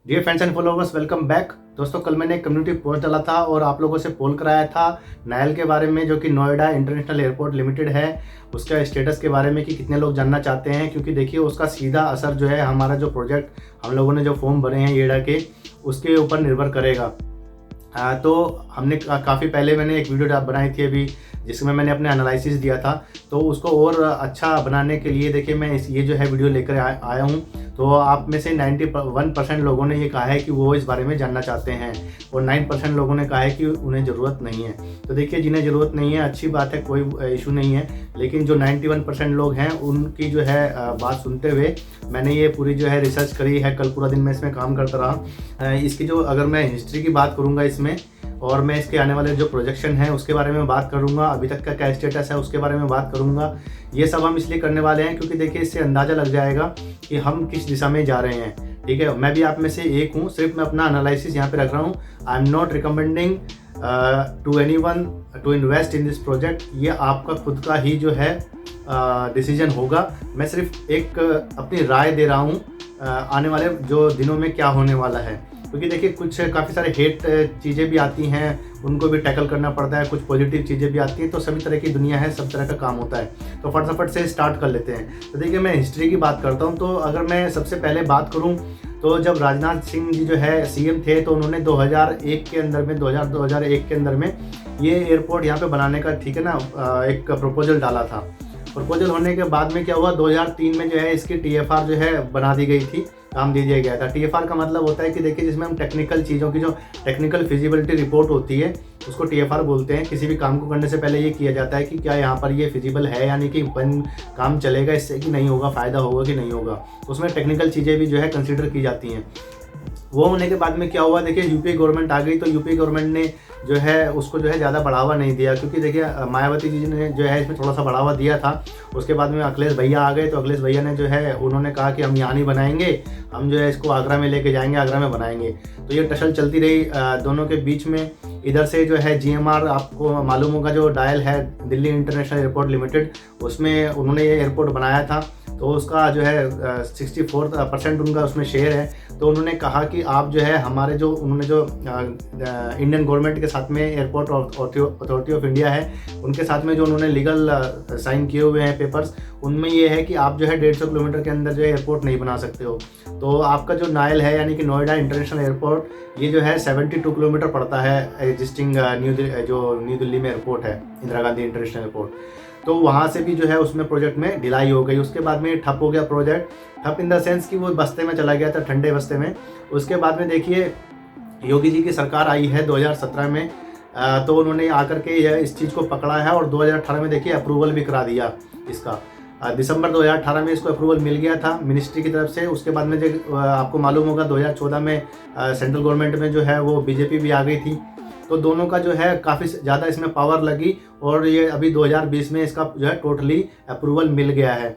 Dear friends and followers, welcome back. दोस्तों, कल मैंने एक कम्युनिटी पोस्ट डाला था और आप लोगों से पोल कराया था नायल के बारे में, जो कि नोएडा इंटरनेशनल एयरपोर्ट लिमिटेड है, उसका स्टेटस के बारे में कि कितने लोग जानना चाहते हैं। क्योंकि देखिए, उसका सीधा असर जो है हमारा जो प्रोजेक्ट हम लोगों ने जो फॉर्म भरे हैं येडा के, उसके ऊपर निर्भर करेगा। तो हमने काफ़ी पहले मैंने एक वीडियो बनाई थी अभी, जिसमें मैंने अपने एनालिसिस दिया था। तो उसको और अच्छा बनाने के लिए देखिए मैं ये जो है वीडियो लेकर आया हूँ। तो आप में से 91% लोगों ने ये कहा है कि वो इस बारे में जानना चाहते हैं और 9% लोगों ने कहा है कि उन्हें ज़रूरत नहीं है। तो देखिए, जिन्हें ज़रूरत नहीं है अच्छी बात है, कोई इशू नहीं है। लेकिन जो 91% लोग हैं उनकी जो है बात सुनते हुए मैंने ये पूरी जो है रिसर्च करी है। कल पूरा दिन मैं इसमें काम करता रहा। इसकी जो अगर मैं हिस्ट्री की बात करूँगा इसमें, और मैं इसके आने वाले जो प्रोजेक्शन है उसके बारे में बात करूंगा, अभी तक का क्या स्टेटस है उसके बारे में बात करूंगा। ये सब हम इसलिए करने वाले हैं क्योंकि देखिए, इससे अंदाज़ा लग जाएगा कि हम किस दिशा में जा रहे हैं। ठीक है, मैं भी आप में से एक हूँ, सिर्फ मैं अपना एनालिसिस यहाँ पे रख रहा हूँ। I am not recommending to anyone to invest in this project. ये आपका खुद का ही जो है डिसीजन होगा। मैं सिर्फ एक अपनी राय दे रहा हूँ आने वाले जो दिनों में क्या होने वाला है। क्योंकि देखिए, कुछ काफ़ी सारे हेट चीज़ें भी आती हैं, उनको भी टैकल करना पड़ता है। कुछ पॉजिटिव चीज़ें भी आती हैं। तो सभी तरह की दुनिया है, सब तरह का काम होता है। तो फटाफट से स्टार्ट कर लेते हैं। तो देखिए, मैं हिस्ट्री की बात करता हूँ। तो अगर मैं सबसे पहले बात करूँ तो जब राजनाथ सिंह जी जो है सीएम थे, तो उन्होंने 2001 के अंदर में 2001 के अंदर में ये एयरपोर्ट यहाँ पे बनाने का, ठीक है ना, एक प्रपोजल डाला था। प्रपोजल होने के बाद में क्या हुआ, 2003 में जो है इसकी टीएफआर जो है बना दी गई थी, काम दे दिया गया था। टीएफआर का मतलब होता है कि देखिए, जिसमें हम टेक्निकल चीज़ों की जो टेक्निकल फिजिबिलिटी रिपोर्ट होती है उसको टीएफआर बोलते हैं। किसी भी काम को करने से पहले ये किया जाता है कि क्या यहाँ पर ये फिजिबल है, यानी कि काम चलेगा इससे कि नहीं होगा, फ़ायदा होगा कि नहीं होगा। तो उसमें टेक्निकल चीज़ें भी जो है कंसिडर की जाती हैं। वो होने के बाद में क्या हुआ, देखिए यूपी गवर्नमेंट आ गई। तो यूपी गवर्नमेंट ने जो है उसको जो है ज़्यादा बढ़ावा नहीं दिया, क्योंकि देखिए मायावती जी ने जो है इसमें थोड़ा सा बढ़ावा दिया था। उसके बाद में अखिलेश भैया आ गए। तो अखिलेश भैया ने जो है उन्होंने कहा कि हम यहाँ नहीं बनाएंगे, हम जो है इसको आगरा में लेके जाएंगे, आगरा में बनाएंगे। तो ये टसल चलती रही दोनों के बीच में। इधर से जो है जीएमआर, आपको मालूम होगा, जो डायल है दिल्ली इंटरनेशनल एयरपोर्ट लिमिटेड, उसमें उन्होंने ये एयरपोर्ट बनाया था। तो उसका जो है 64% उनका उसमें शेयर है। तो उन्होंने कहा कि आप जो है हमारे जो उन्होंने जो इंडियन गवर्नमेंट के साथ में एयरपोर्ट अथॉरिटी ऑफ इंडिया है, उनके साथ में जो उन्होंने लीगल साइन किए हुए हैं पेपर्स, उनमें ये है कि आप जो है 150 किलोमीटर के अंदर जो है एयरपोर्ट नहीं बना सकते हो। तो आपका जो नायल है, यानी कि नोएडा इंटरनेशनल एयरपोर्ट, ये जो है 72 किलोमीटर पड़ता है एग्जिस्टिंग न्यू दिल्ली में एयरपोर्ट है, इंदिरा गांधी इंटरनेशनल एयरपोर्ट। तो वहाँ से भी जो है उसमें प्रोजेक्ट में ढिलाई हो गई। उसके बाद में ठप हो गया प्रोजेक्ट। ठप इन द सेंस कि वो बस्ते में चला गया था, ठंडे बस्ते में। उसके बाद में देखिए, योगी जी की सरकार आई है 2017 में। तो उन्होंने आकर के यह इस चीज़ को पकड़ा है और 2018 में देखिए अप्रूवल भी करा दिया इसका। दिसंबर 2018 में इसको अप्रूवल मिल गया था मिनिस्ट्री की तरफ से। उसके बाद में जो आपको मालूम होगा, 2014 में सेंट्रल गवर्नमेंट में जो है वो बीजेपी भी आ गई थी। तो दोनों का जो है काफ़ी ज़्यादा इसमें पावर लगी और ये अभी 2020 में इसका जो है टोटली अप्रूवल मिल गया है।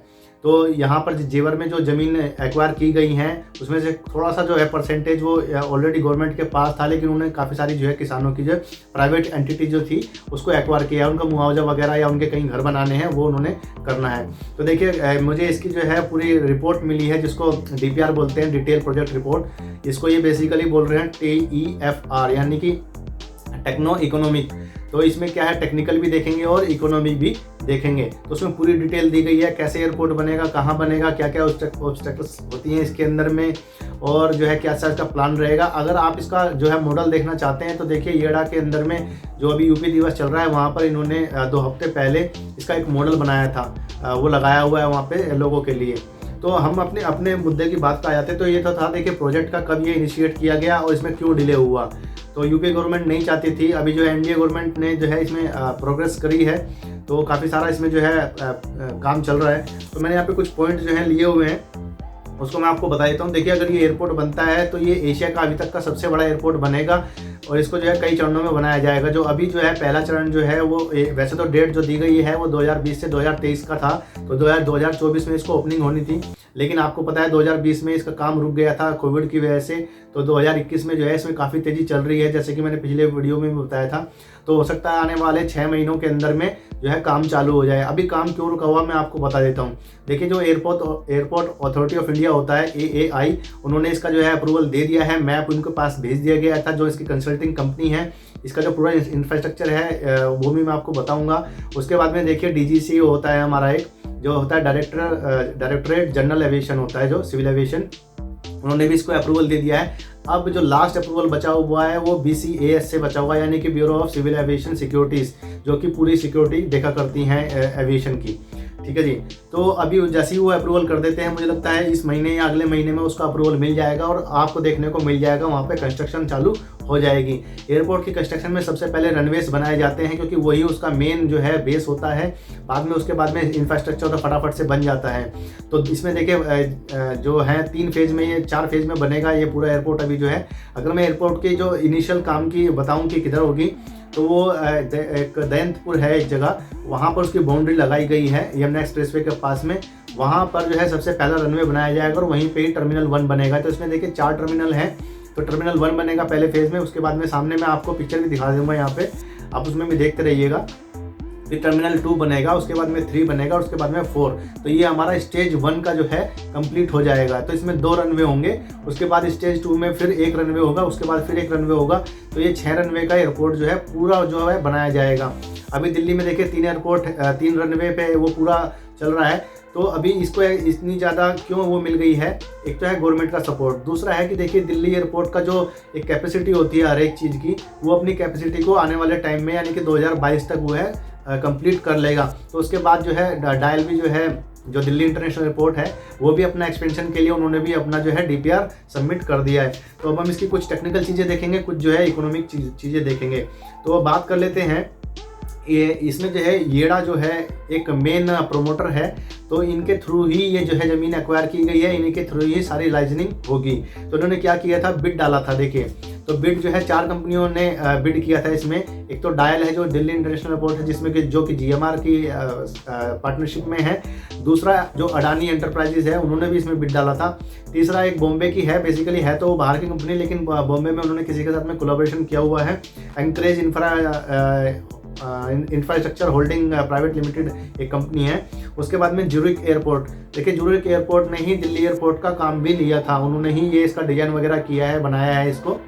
तो यहाँ पर जेवर में जो ज़मीन एक्वायर की गई हैं, उसमें से थोड़ा सा जो है परसेंटेज वो ऑलरेडी गवर्नमेंट के पास था, लेकिन उन्होंने काफ़ी सारी जो है किसानों की जो प्राइवेट एंटिटी जो थी उसको एक्वायर किया। उनका मुआवजा वगैरह या उनके कहीं घर बनाने हैं वो उन्होंने करना है। तो देखिए, मुझे इसकी जो है पूरी रिपोर्ट मिली है, जिसको DPR बोलते हैं, डिटेल प्रोजेक्ट रिपोर्ट। इसको ये बेसिकली बोल रहे हैं TEFR, यानी कि टेक्नो इकोनॉमिक। तो इसमें क्या है, टेक्निकल भी देखेंगे और इकोनॉमिक भी देखेंगे। तो उसमें पूरी डिटेल दी गई है, कैसे एयरपोर्ट बनेगा, कहाँ बनेगा, क्या क्या ऑब्स्टेकल्स होती हैं इसके अंदर में, और जो है क्या सा इसका प्लान रहेगा। अगर आप इसका जो है मॉडल देखना चाहते हैं तो देखिए, येडा के अंदर में जो अभी यूपी दिवस चल रहा है, वहाँ पर इन्होंने 2 हफ्ते पहले इसका एक मॉडल बनाया था, वो लगाया हुआ है वहाँ पे लोगों के लिए। तो हम अपने मुद्दे की बात पर आ जाते। तो ये तो था, देखिए प्रोजेक्ट का कब ये इनिशिएट किया गया और इसमें क्यों डिले हुआ। तो यूपी गवर्नमेंट नहीं चाहती थी। अभी जो है एनडीए गवर्नमेंट ने जो है इसमें प्रोग्रेस करी है। तो काफ़ी सारा इसमें जो है काम चल रहा है। तो मैंने यहाँ पे कुछ पॉइंट जो है लिए हुए हैं, उसको मैं आपको बता देता हूँ। देखिए, अगर ये एयरपोर्ट बनता है तो ये एशिया का अभी तक का सबसे बड़ा एयरपोर्ट बनेगा और इसको जो है कई चरणों में बनाया जाएगा। जो अभी जो है पहला चरण जो है वो वैसे तो डेट जो दी गई है वो 2020 से 2023 का था। तो 2024 में इसको ओपनिंग होनी थी, लेकिन आपको पता है 2020 में इसका काम रुक गया था कोविड की वजह से। तो 2021 में जो है इसमें काफ़ी तेज़ी चल रही है, जैसे कि मैंने पिछले वीडियो में भी बताया था। तो हो सकता है आने वाले 6 महीनों के अंदर में जो है काम चालू हो जाए। अभी काम क्यों रुका हुआ मैं आपको बता देता हूँ। देखिए, जो एयरपोर्ट अथॉरिटी ऑफ इंडिया होता है AAI, उन्होंने इसका जो है अप्रूवल दे दिया है। मैप उनके पास भेज दिया गया था, जो इसकी कंसल्टिंग कंपनी है। इसका जो पूरा इंफ्रास्ट्रक्चर है वो भी मैं आपको बताऊंगा। उसके बाद में देखिए DGCA होता है हमारा एक, जो होता है डायरेक्टरेट जनरल एविएशन होता है, जो सिविल एविएशन, उन्होंने भी इसको अप्रूवल दे दिया है। अब जो लास्ट अप्रूवल बचा हुआ है वो BCAS से बचा हुआ है, यानी कि bureau of civil aviation securities, जो कि पूरी सिक्योरिटी देखा करती हैं एविएशन की। ठीक है जी। तो अभी जैसे ही वो अप्रूवल कर देते हैं, मुझे लगता है इस महीने या अगले महीने में उसका अप्रूवल मिल जाएगा और आपको देखने को मिल जाएगा वहाँ पे कंस्ट्रक्शन चालू हो जाएगी। एयरपोर्ट की कंस्ट्रक्शन में सबसे पहले रनवेज बनाए जाते हैं, क्योंकि वही उसका मेन जो है बेस होता है। बाद में उसके बाद में इंफ्रास्ट्रक्चर तो फटाफट से बन जाता है। तो इसमें देखिए जो है 3 फेज़ में, ये 4 फेज़ में बनेगा ये पूरा एयरपोर्ट अभी जो है। अगर मैं एयरपोर्ट की जो इनिशियल काम की बताऊँ कि किधर होगी, तो वो एक दयंतपुर है एक जगह, वहाँ पर उसकी बाउंड्री लगाई गई है यमुना एक्सप्रेसवे के पास में। वहाँ पर जो है सबसे पहला रनवे बनाया जाएगा और वहीं पे ही टर्मिनल 1 बनेगा। तो इसमें देखिए 4 टर्मिनल हैं। तो टर्मिनल 1 बनेगा पहले फेज़ में, उसके बाद में सामने मैं आपको पिक्चर भी दिखा दूँगा यहाँ पे, आप उसमें भी देखते रहिएगा। फिर टर्मिनल 2 बनेगा, उसके बाद में 3 बनेगा, उसके बाद में 4। तो ये हमारा स्टेज 1 का जो है कंप्लीट हो जाएगा। तो इसमें 2 रनवे होंगे, उसके बाद स्टेज 2 में फिर 1 रनवे होगा, उसके बाद फिर 1 रनवे होगा। तो ये 6 रनवे का एयरपोर्ट जो है पूरा जो है बनाया जाएगा। अभी दिल्ली में देखिए 3 रनवे पे वो पूरा चल रहा है। तो अभी इसको इतनी ज़्यादा क्यों वो मिल गई है, एक तो है गवर्नमेंट का सपोर्ट, दूसरा है कि देखिए दिल्ली एयरपोर्ट का जो एक कैपेसिटी होती है हर एक चीज़ की, वो अपनी कैपेसिटी को आने वाले टाइम में यानी कि 2022 तक वो है कंप्लीट कर लेगा। तो उसके बाद जो है डायल भी जो है, जो दिल्ली इंटरनेशनल एयरपोर्ट है, वो भी अपना एक्सपेंशन के लिए उन्होंने भी अपना जो है DPR सबमिट कर दिया है। तो अब हम इसकी कुछ टेक्निकल चीज़ें देखेंगे, कुछ जो है इकोनॉमिक चीज़ें देखेंगे। तो अब बात कर लेते हैं, ये इसमें जो है येड़ा जो है एक मेन प्रोमोटर है। तो इनके थ्रू ही ये जो है ज़मीन एक्वायर की गई है, इन्हीं के थ्रू ही सारी लाइजनिंग होगी। तो उन्होंने क्या किया था, बिड डाला था। देखिए तो बिड जो है 4 कंपनियों ने बिड किया था इसमें। एक तो डायल है जो दिल्ली इंटरनेशनल एयरपोर्ट है, जिसमें कि जो कि GMR की पार्टनरशिप में है। दूसरा जो अडानी एंटरप्राइजेज है, उन्होंने भी इसमें बिड डाला था। तीसरा एक बॉम्बे की है, बेसिकली है तो वो बाहर की कंपनी, लेकिन बॉम्बे में उन्होंने किसी के साथ में कोलैबोरेशन किया हुआ है। Anchorage infrastructure holding private limited एक कंपनी है। उसके बाद में ज्यूरिक एयरपोर्ट, देखिए ज्यूरिक एयरपोर्ट ने ही दिल्ली एयरपोर्ट का काम भी लिया था, उन्होंने ही ये इसका डिजाइन वगैरह किया है, बनाया है इसको।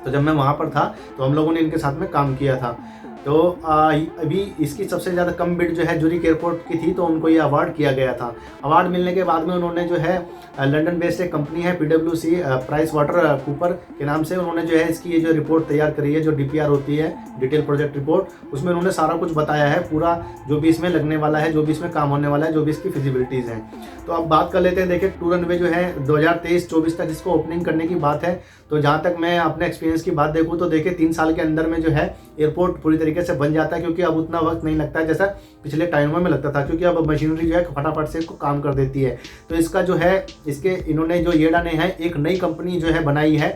तो जब मैं वहाँ पर था तो हम लोगों ने इनके साथ में काम किया था। तो अभी इसकी सबसे ज़्यादा कम बिड जो है ज्यूरिक एयरपोर्ट की थी, तो उनको ये अवार्ड किया गया था। अवार्ड मिलने के बाद में उन्होंने जो है लंदन बेस्ड एक कंपनी है PwC प्राइस वाटर कूपर के नाम से, उन्होंने जो है इसकी ये जो रिपोर्ट तैयार करी है, जो DPR होती है, डिटेल प्रोजेक्ट रिपोर्ट, उसमें उन्होंने सारा कुछ बताया है, पूरा जो भी इसमें लगने वाला है, जो भी इसमें काम होने वाला है, जो भी इसकी फिजिबिलिटीज़ हैं। तो अब बात कर लेते हैं। देखिए 2 रनवे जो है 2023-24 तक इसको ओपनिंग करने की बात है। तो जहाँ तक मैं अपने एक्सपीरियंस की बात देखूँ तो देखिए 3 साल के अंदर में जो है एयरपोर्ट पूरी तरीके से बन जाता है, क्योंकि अब उतना वक्त नहीं लगता है जैसा पिछले टाइमों में लगता था, क्योंकि अब मशीनरी जो है फटाफट से इसको काम कर देती है। तो इसका जो है, इसके इन्होंने जो येड़ा ने है एक नई कंपनी जो है बनाई है।